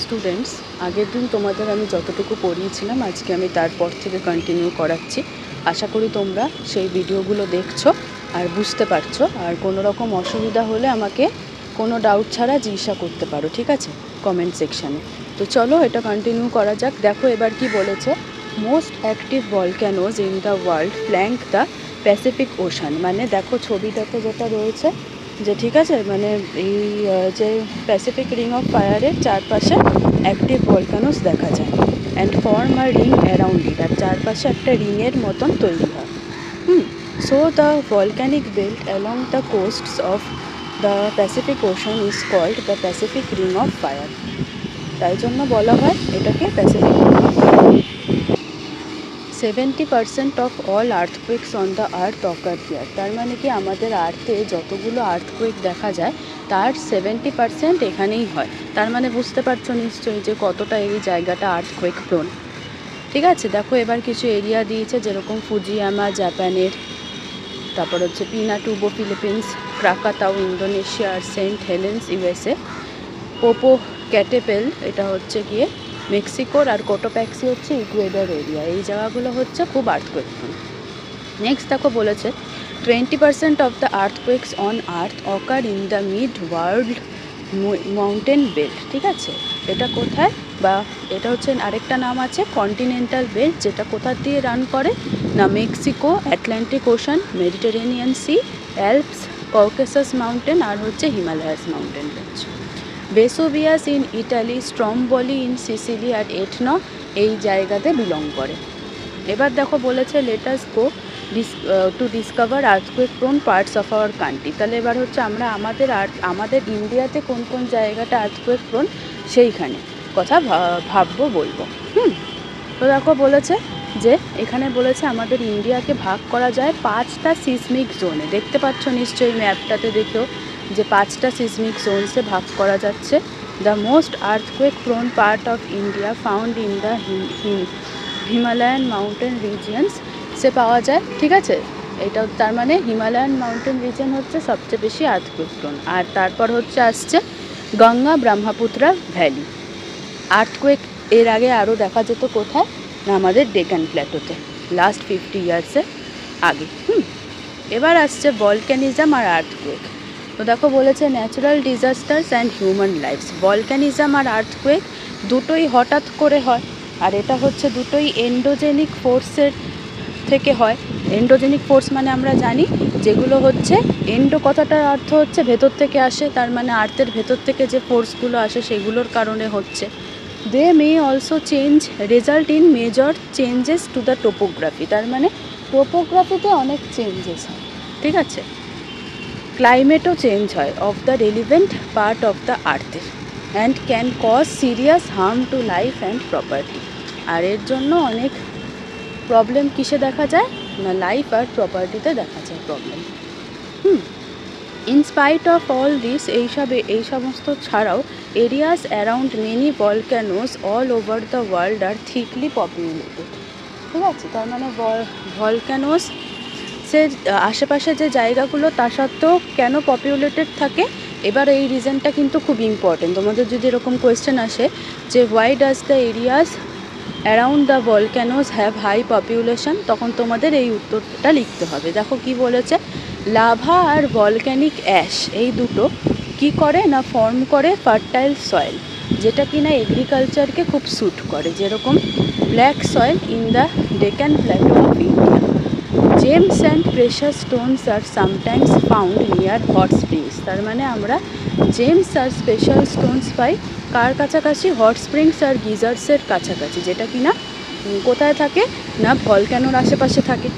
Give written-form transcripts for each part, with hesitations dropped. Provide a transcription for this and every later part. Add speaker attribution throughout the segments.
Speaker 1: Students, আগের দিন তোমাদের আমি যতটুকু পড়িয়েছিলাম আজকে আমি তারপর থেকে কন্টিনিউ করাচ্ছি। আশা করি তোমরা সেই ভিডিওগুলো দেখছো আর বুঝতে পারছো। আর কোনো রকম অসুবিধা হলে আমাকে কোনো ডাউট ছাড়া জিজ্ঞাসা করতে পারো, ঠিক আছে, কমেন্ট সেকশানে। তো চলো এটা কন্টিনিউ করা যাক। দেখো এবার কি বলেছে, most active volcanoes in the world flank the Pacific ocean. মানে দেখো ছবিটাতে যেটা রয়েছে যে, ঠিক আছে, মানে এই যে প্যাসিফিক রিং অফ ফায়ারের চারপাশে অ্যাক্টিভ ভলক্যানোস দেখা যায় and form a ring around it, আর চারপাশে একটা রিংয়ের মতন তৈরি হয়। So the volcanic belt along the coasts of the Pacific ocean is called the Pacific ring of fire. তাই জন্য বলা হয় এটাকে Pacific ring of fire. 70% of all earthquakes on the earth occur here. তার মানে কি আমাদের আর্থে যতগুলো আর্থকুয়েক দেখা যায় তার 70% এখানেই হয়। তার মানে বুঝতে পারছো নিশ্চয়ই যে কতটা এই জায়গাটা আর্থকুয়েক প্রোন। ঠিক আছে, দেখো এবার কিছু এরিয়া দিয়েছে, যেরকম ফুজিয়ামা জাপানের, তারপর হচ্ছে পিনাটুবো ফিলিপিন্স, ক্রাকাতাও ইন্দোনেশিয়া, আর সেন্ট হেলেন্স ইউএসএ, পোপো ক্যাটেপেল এটা হচ্ছে গিয়ে মেক্সিকোর, আর কোটোপ্যাক্সি হচ্ছে ইকুয়েডর এরিয়া। এই জায়গাগুলো হচ্ছে খুব আর্থকুয়েক প্রোন। নেক্সট দেখো বলেছে 20% of the earthquakes on earth occur in the mid world mountain belt. ঠিক আছে, এটা কোথায়, বা এটা হচ্ছে আরেকটা নাম আছে কন্টিনেন্টাল বেল্ট, যেটা কোথার দিয়ে রান করে না Mexico, Atlantic ocean, Mediterranean sea, Alps, Caucasus mountain, আর হচ্ছে Himalayas mountain range. Vesuvius in Italy, Stromboli in Sicily, আর এটনো এই জায়গাতে বিলং করে। এবার দেখো বলেছে let us go to discover earthquake prone parts of our country. তাহলে এবার হচ্ছে আমরা আমাদের ইন্ডিয়াতে কোন কোন জায়গাটা আর্থকুয়েক প্রোন সেইখানে কথা বলবো। তো দেখো বলেছে যে এখানে বলেছে আমাদের ইন্ডিয়াকে ভাগ করা যায় 5টা সিসমিক জোনে। দেখতে পাচ্ছ নিশ্চয়ই ম্যাপটাতে দেখেও যে 5টা সিসমিক জোনসে ভাগ করা যাচ্ছে। The most earthquake prone part of India found in the Himalayan mountain regions সে পাওয়া যায়। ঠিক আছে, এটা তার মানে হিমালয়ান মাউন্টেন রিজিয়ন হচ্ছে সবচেয়ে বেশি আর্থকুয়েক প্রোন। আর তারপর হচ্ছে আসছে গঙ্গা ব্রহ্মপুত্রা ভ্যালি। আর্থকুয়েক এর আগে আরও দেখা যেত কোথায় না আমাদের ডেকান প্ল্যাটোতে, লাস্ট 50 ইয়ার্সে আগে। এবার আসছে ভলক্যানিজম আর আর্থকুয়েক। তো দেখো বলেছে natural disasters and human lifes. Volcanism আর আর্থকুয়েক দুটোই হঠাৎ করে হয়, আর এটা হচ্ছে দুটোই এন্ডোজেনিক ফোর্সের থেকে হয়। এন্ডোজেনিক ফোর্স মানে আমরা জানি যেগুলো হচ্ছে, এন্ডো কথাটার অর্থ হচ্ছে ভেতর থেকে আসে, তার মানে আর্থের ভেতর থেকে যে ফোর্সগুলো আসে সেগুলোর কারণে হচ্ছে। They may also result in major changes to the topography. তার মানে টোপোগ্রাফিতে অনেক চেঞ্জেস হয়। ঠিক আছে, ক্লাইমেটও চেঞ্জ হয় of the relevant part of the আর্থের and can cause serious harm to life and property. আর এর জন্য অনেক প্রবলেম কিসে দেখা যায় না লাইফ আর প্রপার্টিতে দেখা যায় problem. In spite of all this, এই সমস্ত ছাড়াও areas around many volcanoes all over the world are thickly populated. ঠিক আছে, তার মানে ভলক্যানোস সে আশেপাশে যে জায়গাগুলো তা সত্ত্বেও কেন পপুলেটেড থাকে। এবার এই রিজনটা কিন্তু খুব ইম্পর্টেন্ট। তোমাদের যদি এরকম কোয়েশ্চেন আসে যে why does the areas around the volcanoes have high population, তখন তোমাদের এই উত্তরটা লিখতে হবে। দেখো কি বলেছে, লাভা আর ভলক্যানিক অ্যাশ এই দুটো কি করে না ফর্ম করে ফার্টাইল সয়েল, যেটা কিনা এগ্রিকালচারকে খুব স্যুট করে, যেরকম black soil in the Deccan plateau of India. Gems and precious stones are sometimes found near hot springs. তার মানে আমরা জেমস আর স্পেশাল স্টোনস পাই কার কাছাকাছি, হট স্প্রিংস আর গিজার্সের কাছাকাছি, যেটা কিনা কোথায় থাকে না ভলক্যানোর আশেপাশে থাকে।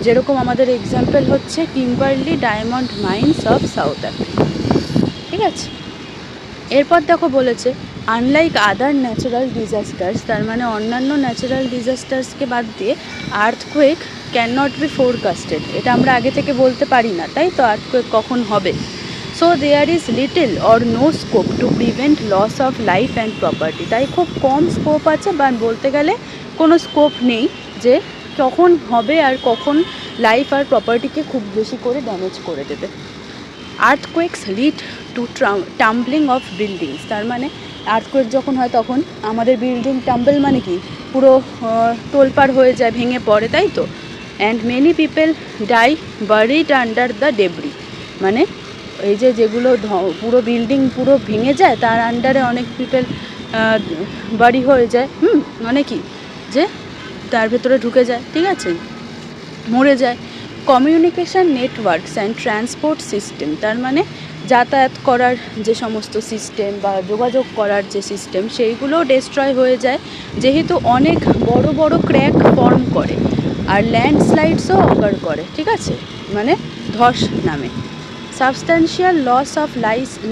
Speaker 1: যেরকম আমাদের এক্সাম্পল হচ্ছে Kimberley diamond mines of south Africa. ঠিক আছে, এরপর দেখো বলেছে আনলাইক আদার ন্যাচারাল ডিজাস্টার্স, তার মানে অন্যান্য ন্যাচারাল ডিজাস্টার্সকে বাদ দিয়ে আর্থকুয়েক ক্যান নট বি ফোরকাস্টেড। এটা আমরা আগে থেকে বলতে পারি না, তাই তো আর্থকুয়েক কখন হবে। So there is little or no scope to prevent loss of life and property. তাই খুব কম স্কোপ আছে, বা বলতে গেলে কোনো স্কোপ নেই যে কখন হবে আর কখন লাইফ আর প্রপার্টিকে খুব বেশি করে ড্যামেজ করে দেবে। Earthquakes lead to tumbling of buildings, তার মানে আর্থকোয়েক যখন হয় তখন আমাদের বিল্ডিং টাম্বল মানে কি পুরো তোলপাড় হয়ে যায়, ভেঙে পড়ে, তাই তো। And many people die buried under the debris, মানে এই যে যেগুলো পুরো বিল্ডিং পুরো ভেঙে যায় তার আন্ডারে অনেক পিপল বাড়ি হয়ে যায়, মানে কি যে তার ভেতরে ঢুকে যায়, ঠিক আছে, মরে যায়। Communication networks and transport system, তার মানে যাতায়াত করার যে সমস্ত সিস্টেম বা যোগাযোগ করার যে সিস্টেম সেইগুলোও ডেস্ট্রয় হয়ে যায়, যেহেতু অনেক বড় বড় ক্র্যাক ফর্ম করে। আর ল্যান্ডস্লাইডসও অকার করে, ঠিক আছে, মানে ধস নামে। Substantial loss of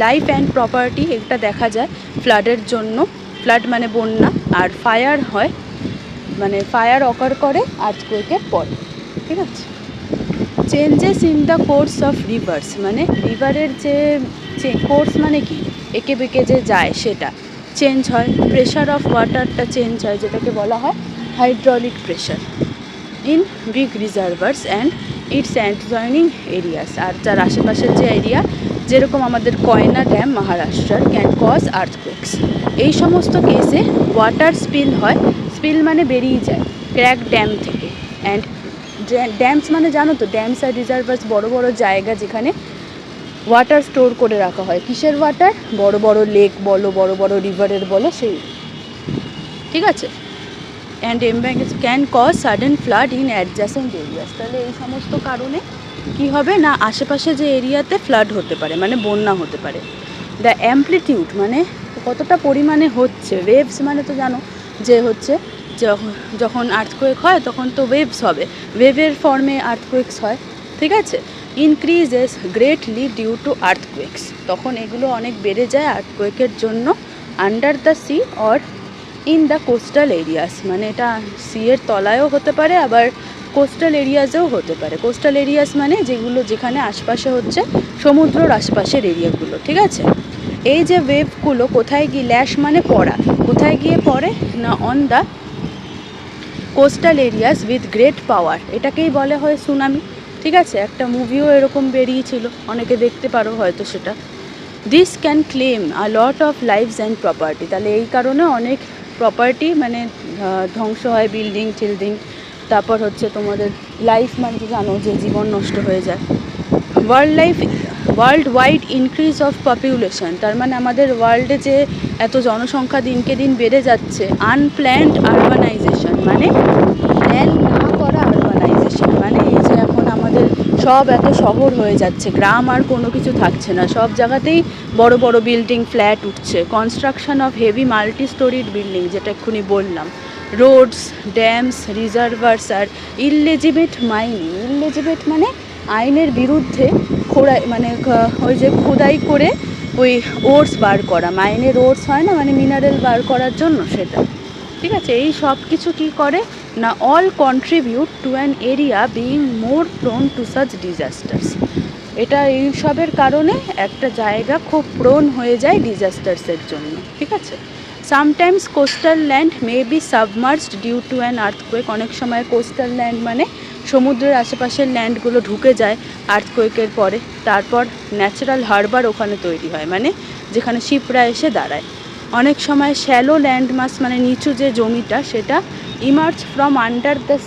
Speaker 1: life and property, এটা দেখা যায় ফ্লাডের জন্য, ফ্লাড মানে বন্যা। আর ফায়ার হয়, মানে ফায়ার অকার করে আর্থকোয়েকের পরে, ঠিক আছে। Changes in the course of rivers, মানে রিভারের যে কোর্স মানে কি এঁকে বেঁকে যে যায় সেটা চেঞ্জ হয়। প্রেশার অফ ওয়াটারটা চেঞ্জ হয়, যেটাকে বলা হয় hydraulic pressure in big reservoirs and its adjoining areas. আর যার আশেপাশের যে এরিয়া, যেরকম আমাদের কয়না ড্যাম মহারাষ্ট্রার, ক্যান কজ আর্থকোয়েকস। এই সমস্ত কেসে ওয়াটার স্পিল হয়, স্পিল মানে বেরিয়ে যায় ক্র্যাক ড্যাম থেকে। অ্যান্ড ড্যামস মানে জানো তো, ড্যামস আর রিজার্ভার্স বড় বড় জায়গা যেখানে ওয়াটার স্টোর করে রাখা হয়। কিসের ওয়াটার? বড় বড় লেক বলো, বড় বড় রিভারের বলো, সেই, ঠিক আছে। And embanks can cause sudden flood in adjacent areas, তাহলে এই সমস্ত কারণে কি হবে না আশেপাশে যে এরিয়াতে ফ্লাড হতে পারে, মানে বন্যা হতে পারে। দ্য অ্যাম্প্লিটিউড মানে কতটা পরিমাণে হচ্ছে, ওয়েভস মানে তো জানো যে হচ্ছে যখন আর্থকোয়েক হয় তখন তো ওয়েভস হবে, ওয়েভের ফর্মে আর্থকোয়েকস হয়, ঠিক আছে। Increases greatly due to earthquakes, তখন এগুলো অনেক বেড়ে যায় আর্থকোয়েকের জন্য। Under the sea or in the coastal areas, মানে এটা সি এর তলায়ও হতে পারে, আবার কোস্টাল এরিয়াসেও হতে পারে। কোস্টাল এরিয়াস মানে যেগুলো যেখানে আশপাশে হচ্ছে সমুদ্রর আশপাশের এরিয়াগুলো, ঠিক আছে। এই যে ওয়েভগুলো কোথায় গিয়ে, ল্যাশ মানে পড়া, কোথায় গিয়ে পড়ে না on the coastal areas with great power, এটাকেই বলে হয় সুনামি, ঠিক আছে। একটা মুভিও এরকম বেরিয়েছিল, অনেকে দেখতে পারো হয়তো সেটা। This can claim a lot of lives and property, তাহলে এই কারণে অনেক প্রপার্টি মানে ধ্বংস হয়, বিল্ডিং টিল্ডিং। তারপর হচ্ছে তোমাদের লাইফ মানে তো জানো যে জীবন নষ্ট হয়ে যায়। World wide increase of population, তার মানে আমাদের ওয়ার্ল্ডে যে এত জনসংখ্যা দিনকে দিন বেড়ে যাচ্ছে। আনপ্ল্যান্ড আরবানাইজেশন মানে প্ল্যান না করা আরবানাইজেশন, মানে এই যে এখন আমাদের সব এত শহর হয়ে যাচ্ছে, গ্রাম আর কোনো কিছু থাকছে না, সব জায়গাতেই বড় বড় বিল্ডিং ফ্ল্যাট উঠছে। Construction of heavy multi storied building, যেটা এক্ষুনি বললাম। রোডস, ড্যামস, রিজার্ভার্স আর ইললেজিমেট মাইনিং, ইললেজিমেট মানে আইনের বিরুদ্ধে খোঁড়াই, মানে ওই যে খোদাই করে ওই ওর্স বার করা, মাইনের ওর্স হয় না, মানে মিনারেল বার করার জন্য সেটা, ঠিক আছে। এই সব কিছু কী করে না all contribute to an area being more prone two such disasters, এটা এইসবের কারণে একটা জায়গা খুব প্রোন হয়ে যায় ডিজাস্টার্সের জন্য, ঠিক আছে। Sometimes coastal land may be submerged due to an earthquake, অনেক সময় কোস্টাল ল্যান্ড মানে সমুদ্রের আশেপাশের ল্যান্ডগুলো ঢুকে যায় আর্থকোয়েকের পরে। তারপর ন্যাচারাল হারবার ওখানে তৈরি হয়, মানে যেখানে শিপরা এসে দাঁড়ায়। অনেক সময় শ্যালো ল্যান্ড মাস মানে নিচু যে জমিটা সেটা emerge from under the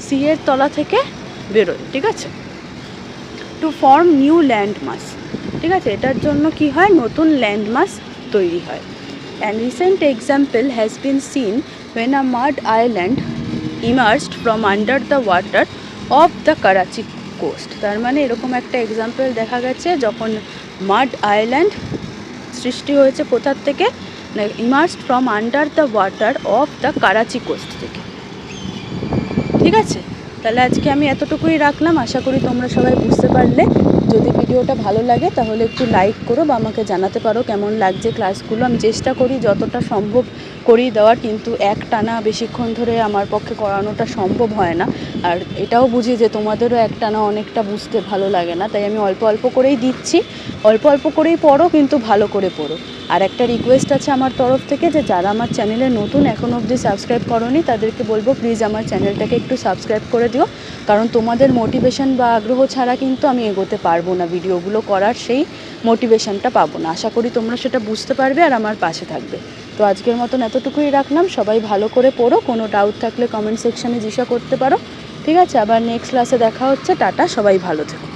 Speaker 1: sea এর তলা থেকে বেরোয়, ঠিক আছে, টু ফর্ম নিউ ল্যান্ড মাস, ঠিক আছে। এটার জন্য কি হয়, নতুন ল্যান্ড মাস তৈরি হয়। And recent example has been seen when a mud island emerged from under the water of the Karachi coast, তার মানে এরকম একটা এক্সাম্পল দেখা গেছে যখন মাড আইল্যান্ড সৃষ্টি হয়েছে কোথার থেকে না, emerged from under the water of the Karachi coast থেকে, ঠিক আছে। তাহলে আজকে আমি এতটুকুই রাখলাম, আশা করি তোমরা সবাই বুঝতে পারলে। যদি ভিডিওটা ভালো লাগে তাহলে একটু লাইক করো বা আমাকে জানাতে পারো কেমন লাগছে ক্লাসগুলো। আমি চেষ্টা করি যতটা সম্ভব করিয়ে দেওয়ার, কিন্তু একটানা বেশিক্ষণ ধরে আমার পক্ষে করানোটা সম্ভব হয় না। আর এটাও বুঝি যে তোমাদেরও একটানা অনেকটা বুঝতে ভালো লাগে না, তাই আমি অল্প অল্প করেই দিচ্ছি, অল্প অল্প করেই পড়ো, কিন্তু ভালো করে পড়ো। আর একটা রিকোয়েস্ট আছে আমার তরফ থেকে, যে যারা আমার চ্যানেলে নতুন এখনও অবধি সাবস্ক্রাইব করোনি তাদেরকে বলবো প্লিজ আমার চ্যানেলটাকে একটু সাবস্ক্রাইব করে দিও, কারণ তোমাদের মোটিভেশন বা আগ্রহ ছাড়া কিন্তু আমি এগোতে পারবো না, ভিডিওগুলো করার সেই মোটিভেশনটা পাবো না। আশা করি তোমরা সেটা বুঝতে পারবে আর আমার পাশে থাকবে। তো আজকের মতন এতটুকুই রাখলাম, সবাই ভালো করে পড়ো, কোনো ডাউট থাকলে কমেন্ট সেকশানে জিজ্ঞাসা করতে পারো। ঠিক আছে, আবার নেক্সট ক্লাসে দেখা হচ্ছে। টাটা, সবাই ভালো থেকো।